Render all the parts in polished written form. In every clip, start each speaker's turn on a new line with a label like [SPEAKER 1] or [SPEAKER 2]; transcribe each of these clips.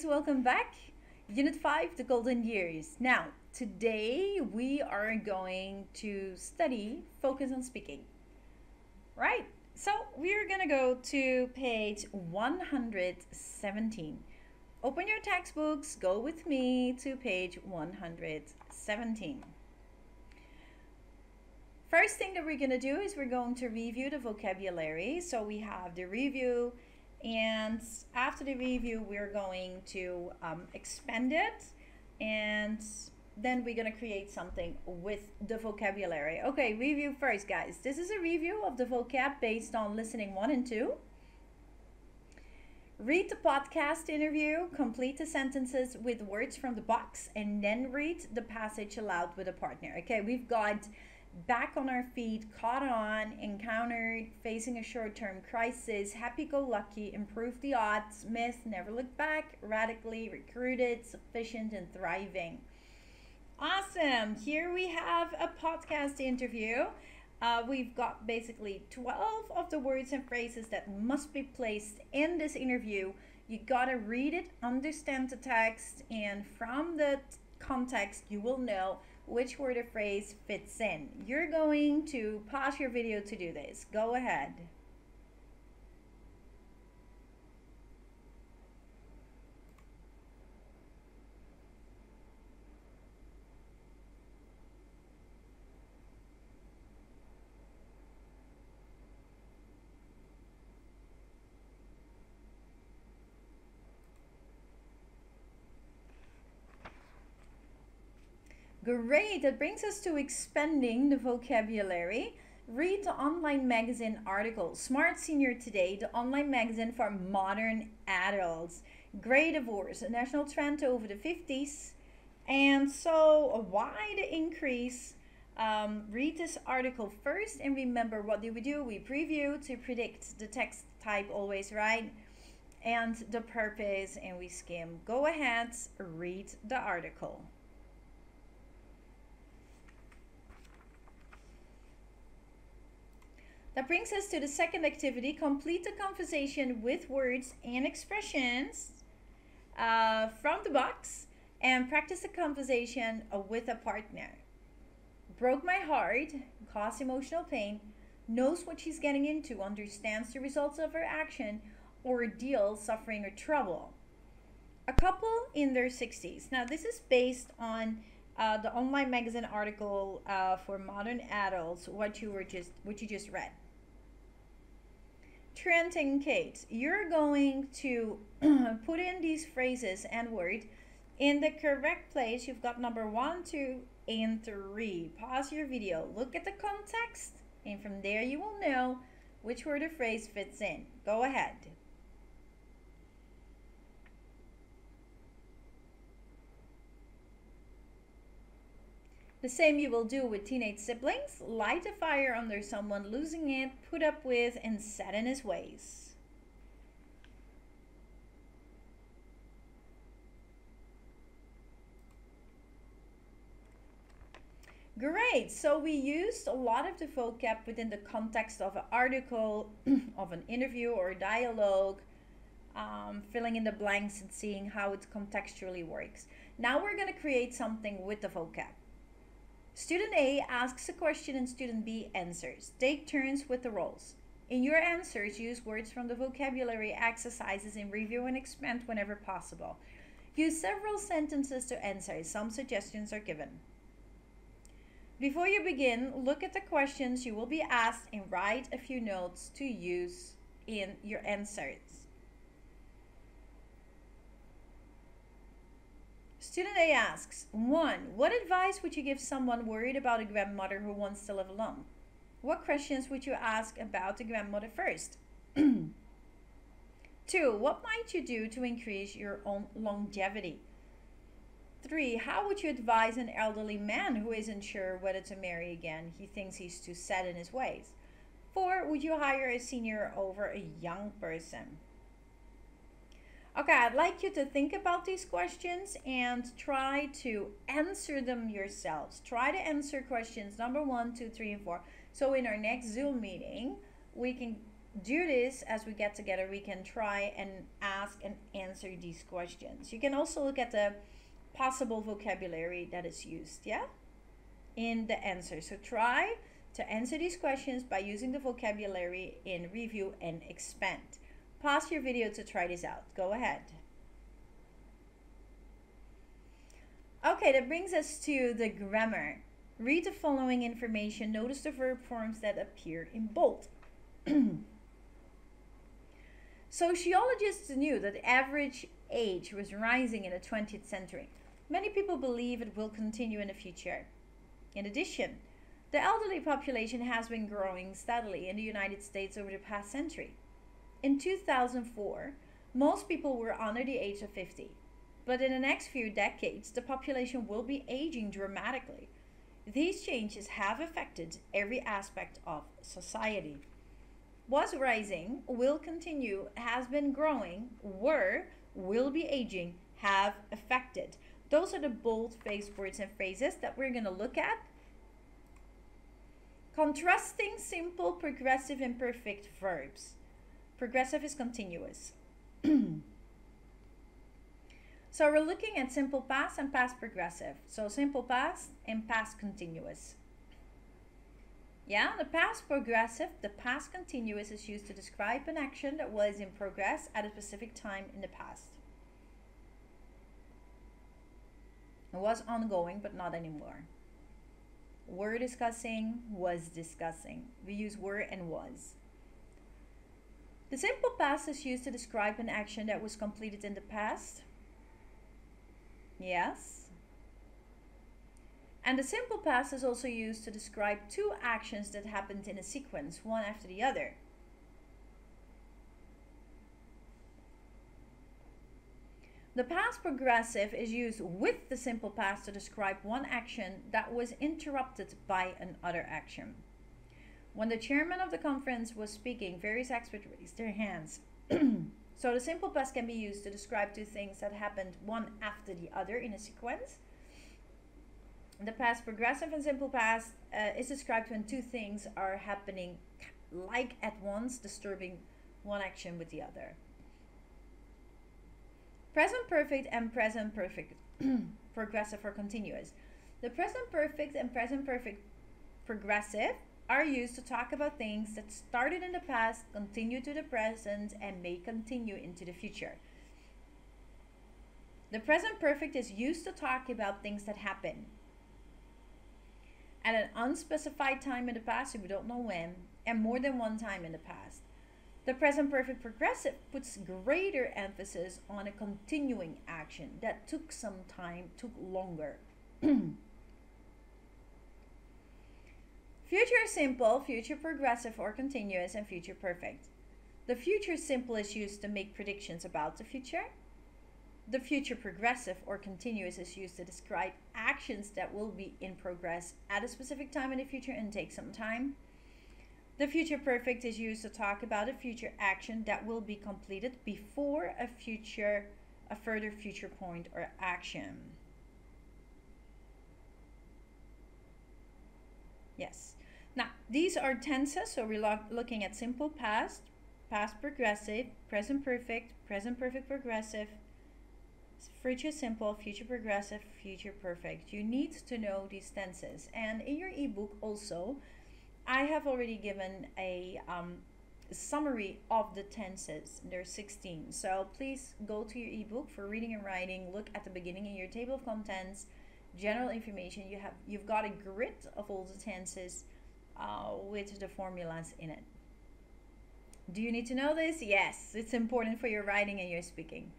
[SPEAKER 1] welcome back. Unit 5, the Golden Years. Now, today we are going to study Focus on Speaking. Right? So, we're going to go to page 117. Open your textbooks, go with me to page 117. First thing that we're going to do is we're going to review the vocabulary. So, we have the review. And after the review, we're going to expand it, and then we're going to create something with the vocabulary. Okay, review first, guys. This is a review of the vocab based on listening 1 and 2. Read the podcast interview, complete the sentences with words from the box, and then read the passage aloud with a partner. Okay, we've got back on our feet, caught on, encountered, facing a short-term crisis, happy-go-lucky, improved the odds, myth, never looked back, radically, recruited, sufficient, and thriving. Awesome. Here we have a podcast interview. We've got basically 12 of the words and phrases that must be placed in this interview. You gotta read it, understand the text, and from the context you will know which word or phrase fits in. You're going to pause your video to do this. Go ahead. Great, that brings us to expanding the vocabulary. Read the online magazine article, Smart Senior Today, the online magazine for modern adults. Grey divorce, a national trend over the 50s. And so, why the increase? Read this article first, and remember, what do? We preview to predict the text type, always right, and the purpose, and we skim. Go ahead, read the article. That brings us to the second activity. Complete the conversation with words and expressions from the box, and practice the conversation with a partner. Broke my heart, caused emotional pain, knows what she's getting into, understands the results of her action, ordeal, suffering, or trouble. A couple in their 60s. Now, this is based on the online magazine article for modern adults, what you just read. Trent and Kate, you're going to put in these phrases and words in the correct place. You've got number 1, 2, and 3. Pause your video, look at the context, and from there you will know which word or phrase fits in. Go ahead. The same you will do with teenage siblings. Light a fire under someone, losing it, put up with, and set in his ways. Great, so we used a lot of the vocab within the context of an article, of an interview or dialogue, filling in the blanks and seeing how it contextually works. Now we're going to create something with the vocab. Student A asks a question and student B answers. Take turns with the roles. In your answers, use words from the vocabulary exercises and review and expand whenever possible. Use several sentences to answer. Some suggestions are given. Before you begin, look at the questions you will be asked and write a few notes to use in your answers. Student A asks, 1. What advice would you give someone worried about a grandmother who wants to live alone? What questions would you ask about the grandmother first? 2. What might you do to increase your own longevity? 3. How would you advise an elderly man who isn't sure whether to marry again? He thinks he's too set in his ways. 4. Would you hire a senior over a young person? Okay, I'd like you to think about these questions and try to answer them yourselves. Try to answer questions number 1, 2, 3, and 4. So in our next Zoom meeting, we can do this as we get together. We can try and ask and answer these questions. You can also look at the possible vocabulary that is used, yeah, in the answer. So try to answer these questions by using the vocabulary in review and expand. Pause your video to try this out. Go ahead. Okay, that brings us to the grammar. Read the following information. Notice the verb forms that appear in bold. Sociologists knew that the average age was rising in the 20th century. Many people believe it will continue in the future. In addition, the elderly population has been growing steadily in the United States over the past century. In 2004, most people were under the age of 50. But in the next few decades, the population will be aging dramatically. These changes have affected every aspect of society. Was rising, will continue, has been growing, were, will be aging, have affected. Those are the bold-faced words and phrases that we're going to look at. Contrasting simple, progressive, and perfect verbs. Progressive is continuous. So we're looking at simple past and past progressive. So simple past and past continuous. Yeah, the past progressive, the past continuous is used to describe an action that was in progress at a specific time in the past. It was ongoing, but not anymore. Were discussing, was discussing. We use were and was. The simple past is used to describe an action that was completed in the past. Yes. And the simple past is also used to describe two actions that happened in a sequence, one after the other. The past progressive is used with the simple past to describe one action that was interrupted by another action. When the chairman of the conference was speaking, various experts raised their hands. So the simple past can be used to describe two things that happened one after the other in a sequence. The past progressive and simple past is described when two things are happening like at once, disturbing one action with the other. Present perfect and present perfect progressive or continuous. The present perfect and present perfect progressive are used to talk about things that started in the past, continue to the present, and may continue into the future. The present perfect is used to talk about things that happen at an unspecified time in the past, so we don't know when, and more than one time in the past. The present perfect progressive puts greater emphasis on a continuing action that took some time, took longer. Future simple, future progressive or continuous, and future perfect. The future simple is used to make predictions about the future. The future progressive or continuous is used to describe actions that will be in progress at a specific time in the future and take some time. The future perfect is used to talk about a future action that will be completed before a further future point or action. Yes. Now, these are tenses, so we're looking at simple past, past progressive, present perfect progressive, future simple, future progressive, future perfect. You need to know these tenses. And in your ebook also, I have already given a summary of the tenses. There's 16. So please go to your ebook for reading and writing. Look at the beginning in your table of contents, general information. You've got a grid of all the tenses with the formulas in it. Do you need to know this? Yes, it's important for your writing and your speaking.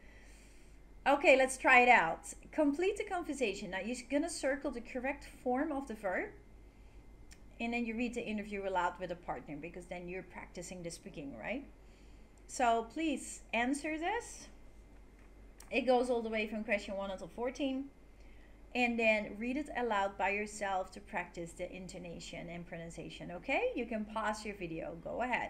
[SPEAKER 1] Okay, let's try it out. Complete the conversation. Now you're gonna circle the correct form of the verb, and then you read the interview aloud with a partner, because then you're practicing the speaking, right? So please answer this. It goes all the way from question 1 until 14. And then read it aloud by yourself to practice the intonation and pronunciation, okay? You can pause your video. Go ahead.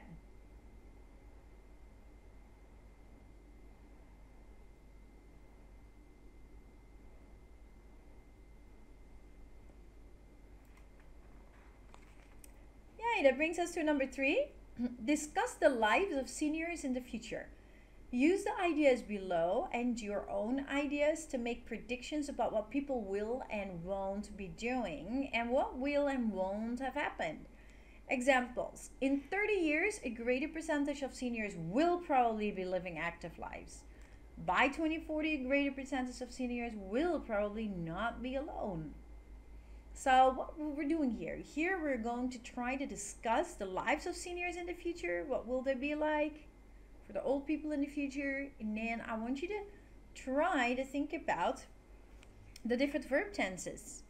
[SPEAKER 1] Yay, that brings us to number 3. Discuss the lives of seniors in the future. Use the ideas below and your own ideas to make predictions about what people will and won't be doing and what will and won't have happened. Examples. In 30 years, a greater percentage of seniors will probably be living active lives. By 2040, a greater percentage of seniors will probably not be alone. So what we're doing here we're going to try to discuss the lives of seniors in the future. What will they be like for the old people in the future? And then I want you to try to think about the different verb tenses.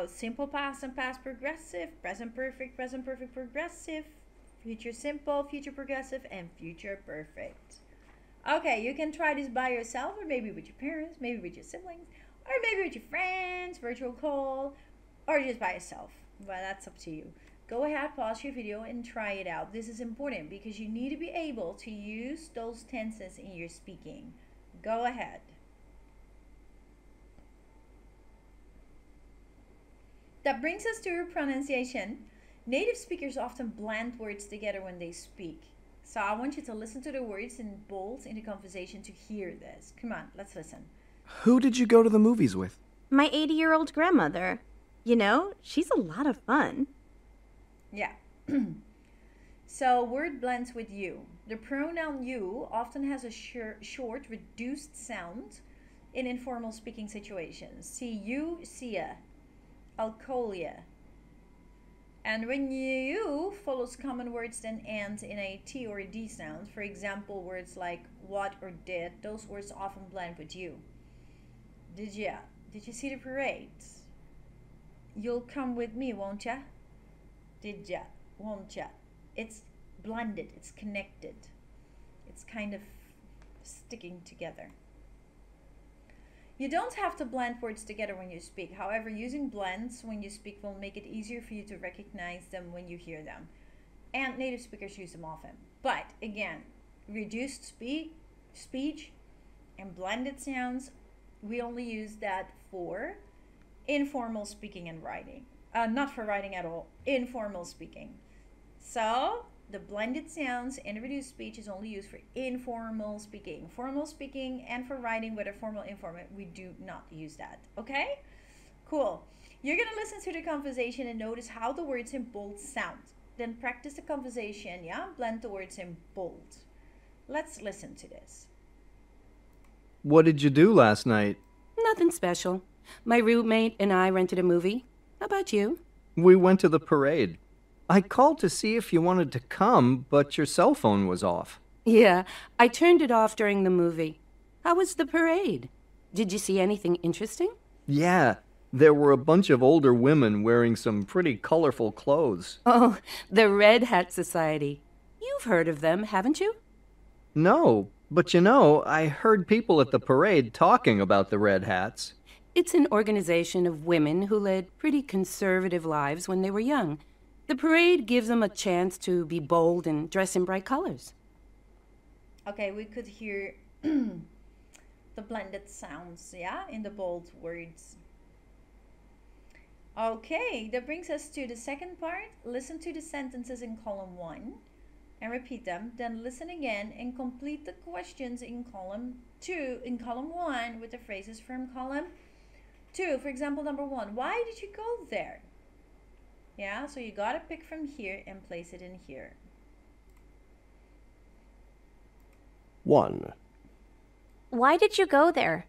[SPEAKER 1] Simple past and past progressive, present perfect progressive, future simple, future progressive, and future perfect. Okay, you can try this by yourself, or maybe with your parents, maybe with your siblings, or maybe with your friends, virtual call, or just by yourself. Well, that's up to you. Go ahead, pause your video and try it out. This is important because you need to be able to use those tenses in your speaking. Go ahead. That brings us to pronunciation. Native speakers often blend words together when they speak. So I want you to listen to the words in bold in the conversation to hear this. Come on, let's listen.
[SPEAKER 2] Who did you go to the movies with?
[SPEAKER 3] My 80-year-old grandmother. You know, she's a lot of fun.
[SPEAKER 1] Yeah. So word blends with you. The pronoun you often has a short, reduced sound in informal speaking situations. See you, see ya. I'll call ya. And when you follows common words that end in a T or a D sound, for example, words like what or did, those words often blend with you. Did ya? Did you see the parade? You'll come with me, won't ya? Did ya? Won't ya? It's blended, it's connected. It's kind of sticking together. You don't have to blend words together when you speak. However, using blends when you speak will make it easier for you to recognize them when you hear them. And native speakers use them often. But again, reduced speech and blended sounds, we only use that for informal speaking and writing. Not for writing at all, informal speaking. So the blended sounds and reduced speech is only used for informal speaking. Formal speaking and for writing, whether formal or informal, we do not use that. Okay? Cool. You're going to listen to the conversation and notice how the words in bold sound. Then practice the conversation, yeah? Blend the words in bold. Let's listen to this.
[SPEAKER 2] What did you do last night?
[SPEAKER 4] Nothing special. My roommate and I rented a movie. How about you?
[SPEAKER 2] We went to the parade. I called to see if you wanted to come, but your cell phone was off.
[SPEAKER 4] Yeah, I turned it off during the movie. How was the parade? Did you see anything interesting?
[SPEAKER 2] Yeah, there were a bunch of older women wearing some pretty colorful clothes.
[SPEAKER 4] Oh, the Red Hat Society. You've heard of them, haven't you?
[SPEAKER 2] No, but you know, I heard people at the parade talking about the Red Hats.
[SPEAKER 4] It's an organization of women who led pretty conservative lives when they were young. The parade gives them a chance to be bold and dress in bright colors.
[SPEAKER 1] Okay, we could hear the blended sounds, yeah, in the bold words. Okay, that brings us to the second part. Listen to the sentences in column 1 and repeat them. Then listen again and complete the questions in column 1 with the phrases from column 2. For example, number 1, why did you go there? Yeah, so you gotta pick from here and place it in here.
[SPEAKER 5] 1,
[SPEAKER 3] Why did you go there?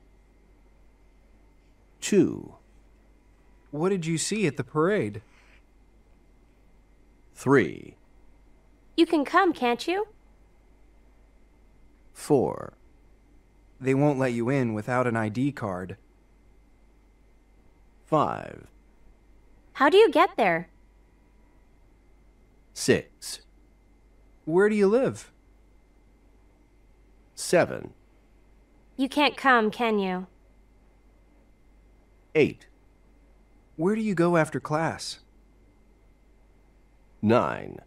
[SPEAKER 5] 2,
[SPEAKER 6] What did you see at the parade?
[SPEAKER 5] 3,
[SPEAKER 3] You can come, can't you?
[SPEAKER 5] 4,
[SPEAKER 6] They won't let you in without an ID card.
[SPEAKER 5] 5,
[SPEAKER 3] How do you get there?
[SPEAKER 5] 6,
[SPEAKER 6] Where do you live?
[SPEAKER 5] 7,
[SPEAKER 3] You can't come, can you?
[SPEAKER 5] 8,
[SPEAKER 6] Where do you go after class?
[SPEAKER 5] 9.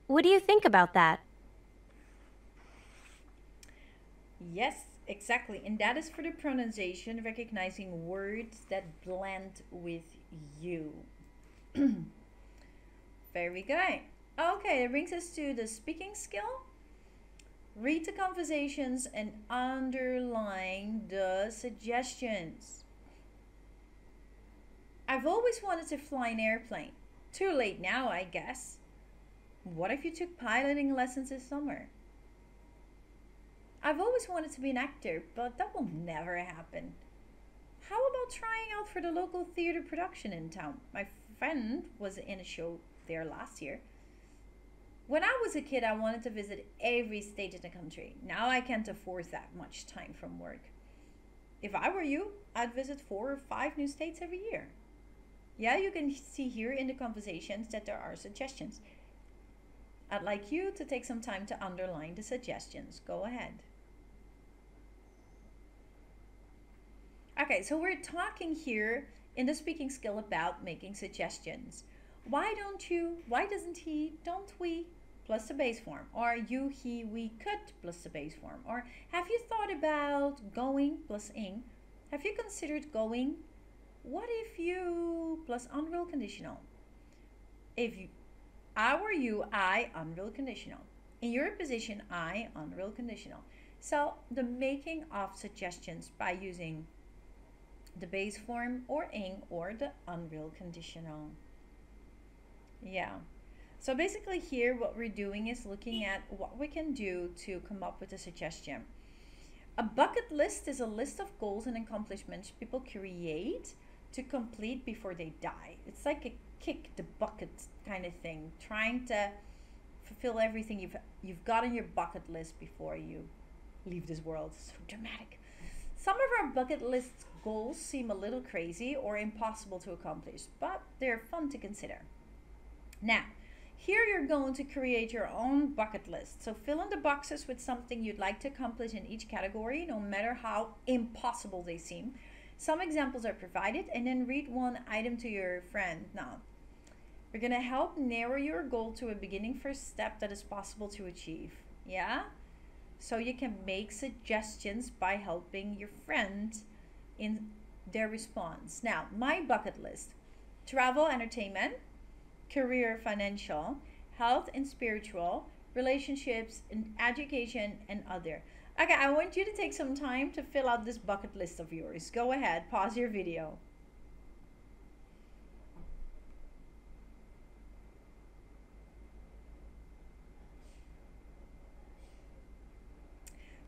[SPEAKER 3] What do you think about that?
[SPEAKER 1] Yes, exactly. And that is for the pronunciation, recognizing words that blend with you. Very good. Okay, that brings us to the speaking skill. Read the conversations and underline the suggestions. I've always wanted to fly an airplane. Too late now, I guess. What if you took piloting lessons this summer? I've always wanted to be an actor, but that will never happen. How about trying out for the local theater production in town? My friend was in a show there last year. When I was a kid, I wanted to visit every state in the country. Now I can't afford that much time from work. If I were you, I'd visit 4 or 5 new states every year. Yeah, you can see here in the conversations that there are suggestions. I'd like you to take some time to underline the suggestions. Go ahead. Okay, so we're talking here in the speaking skill about making suggestions. Why doesn't he, don't we, plus the base form. Or you, he, we could, plus the base form. Or have you thought about going, plus ing? Have you considered going? What if you, plus unreal conditional? If you, I were you, I, unreal conditional. In your position, I, unreal conditional. So the making of suggestions by using the base form or ing or the unreal conditional. Yeah. So basically here what we're doing is looking at what we can do to come up with a suggestion. A bucket list is a list of goals and accomplishments people create to complete before they die. It's like a kick the bucket kind of thing, trying to fulfill everything you've got on your bucket list before you leave this world. So dramatic. Some of our bucket list goals seem a little crazy or impossible to accomplish, but they're fun to consider. Now, here you're going to create your own bucket list. So fill in the boxes with something you'd like to accomplish in each category, no matter how impossible they seem. Some examples are provided, and then read one item to your friend. Now, we're going to help narrow your goal to a beginning first step that is possible to achieve. Yeah? So you can make suggestions by helping your friend in their response. Now, my bucket list: travel, entertainment, career, financial, health and spiritual, relationships and education, and other. Okay, I want you to take some time to fill out this bucket list of yours. Go ahead, pause your video.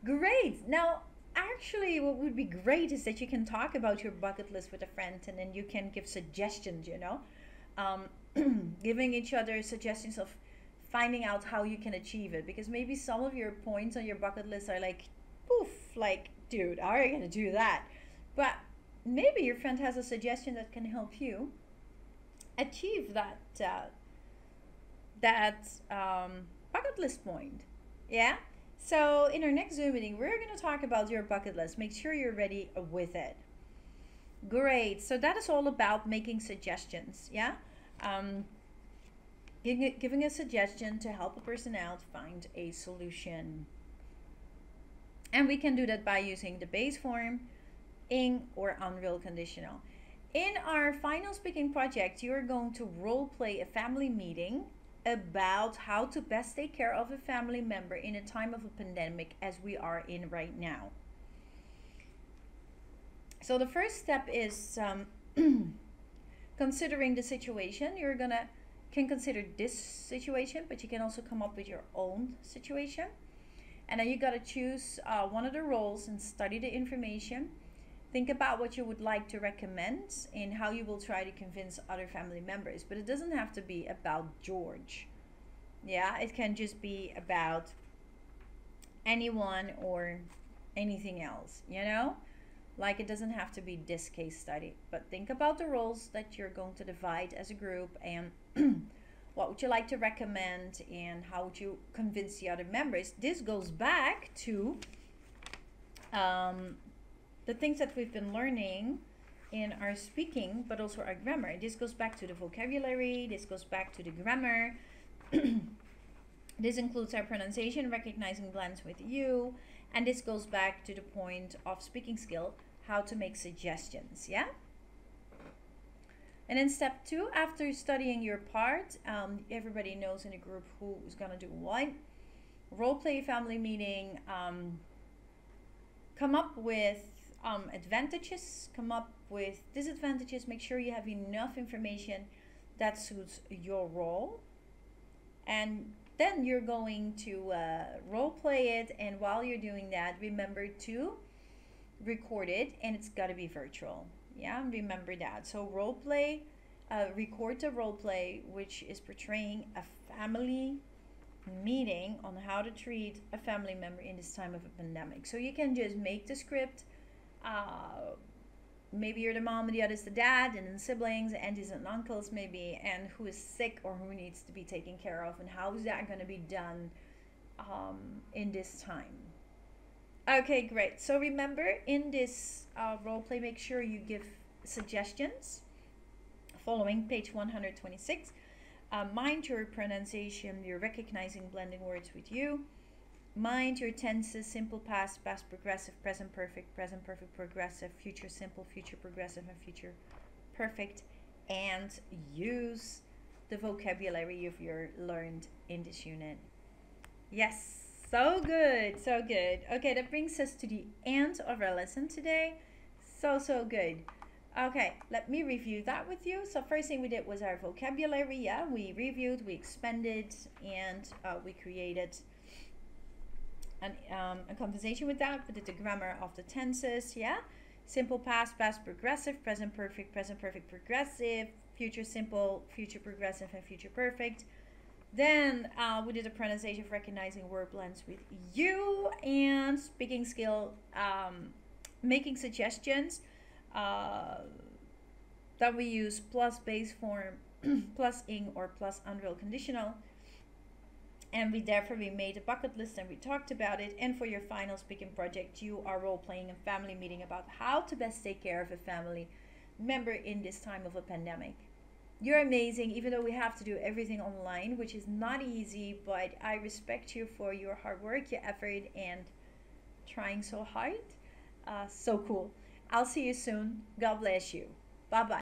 [SPEAKER 1] Great. Now, actually, what would be great is that you can talk about your bucket list with a friend, and then you can give suggestions, you know, giving each other suggestions of finding out how you can achieve it. Because maybe some of your points on your bucket list are like, poof, like, dude, how are you going to do that? But maybe your friend has a suggestion that can help you achieve that bucket list point. Yeah? So in our next Zoom meeting, we're going to talk about your bucket list. Make sure you're ready with it. Great. So that is all about making suggestions. Yeah. Giving a suggestion to help a person out find a solution. And we can do that by using the base form, ing, or unreal conditional. In our final speaking project, you are going to role play a family meeting about how to best take care of a family member in a time of a pandemic as we are in right now. So the first step is considering the situation. You're can consider this situation, but you can also come up with your own situation. And then you got to choose one of the roles and study the information. Think about what you would like to recommend and how you will try to convince other family members. But it doesn't have to be about George. Yeah, it can just be about anyone or anything else, you know? Like, it doesn't have to be this case study. But think about the roles that you're going to divide as a group, and what would you like to recommend and how would you convince the other members. This goes back to the things that we've been learning in our speaking, but also our grammar. This goes back to the vocabulary. This goes back to the grammar. This includes our pronunciation, recognizing blends with you. And this goes back to the point of speaking skill, how to make suggestions. Yeah? And then step 2, after studying your part, everybody knows in the group who is going to do what. Role play family meeting. Come up with advantages, come up with disadvantages. Make sure you have enough information that suits your role. And then you're going to role play it. And while you're doing that, remember to record it, and it's got to be virtual. Yeah, remember that. So role play, record the role play, which is portraying a family meeting on how to treat a family member in this time of a pandemic. So you can just make the script. Maybe you're the mom and the other's the dad, and then siblings, aunties and uncles maybe, and who is sick or who needs to be taken care of, and how is that going to be done in this time. Okay, great. So remember, in this role play, make sure you give suggestions following page 126. Mind your pronunciation. You're recognizing blending words with you. Mind your tenses: simple past, past progressive, present perfect progressive, future simple, future progressive, and future perfect. And use the vocabulary you've learned in this unit. Yes. So good, so good. Okay, that brings us to the end of our lesson today. So good. Okay, let me review that with you. So first thing we did was our vocabulary. Yeah, we reviewed, we expanded, and we created a conversation with that. We did the grammar of the tenses. Yeah, simple past, past progressive, present perfect progressive, future simple, future progressive, and future perfect. Then we did a pronunciation of recognizing word blends with you, and speaking skill, making suggestions. Then we use plus base form, plus ing, or plus unreal conditional. And we made a bucket list and we talked about it. And for your final speaking project, you are role playing a family meeting about how to best take care of a family member in this time of a pandemic. You're amazing, even though we have to do everything online, which is not easy, but I respect you for your hard work, your effort, and trying so hard. So cool. I'll see you soon. God bless you. Bye-bye.